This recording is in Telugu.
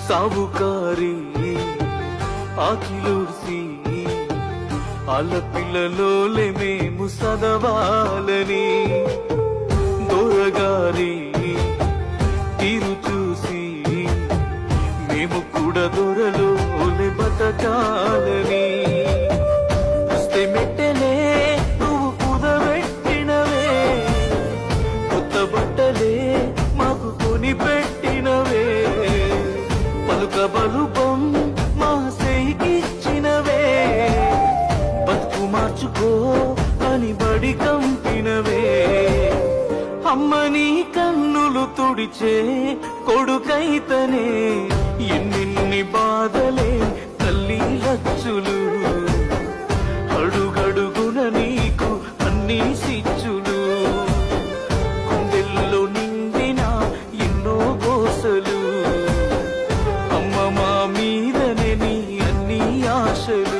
సావుకారి ఆకిలూర్సి ఆల పిల్లలోలే మేము చదవాలని దొరగారి తీరు చూసి మేము కూడా దొరలోలే బతకాలని వస్తే మెట్టలే నువ్వు కుదబెట్టినవే కొత్త బట్టలే మాకు కొని పెట్టినవే పలుక బలుపం మా సేకిచ్చినవే బతుకు మార్చుకో అని బడి కంపినవే అమ్మ నీ కన్నులు తుడిచే కొడుకైతనే ఎన్నెన్ని బాధలే తల్లి లచ్చులు అడుగడుగున నీకు అన్ని సిచ్చులు గుండెల్లో నిండిన ఎన్నో గోసలు అమ్మ మా మీదనే నీ అన్ని ఆశలు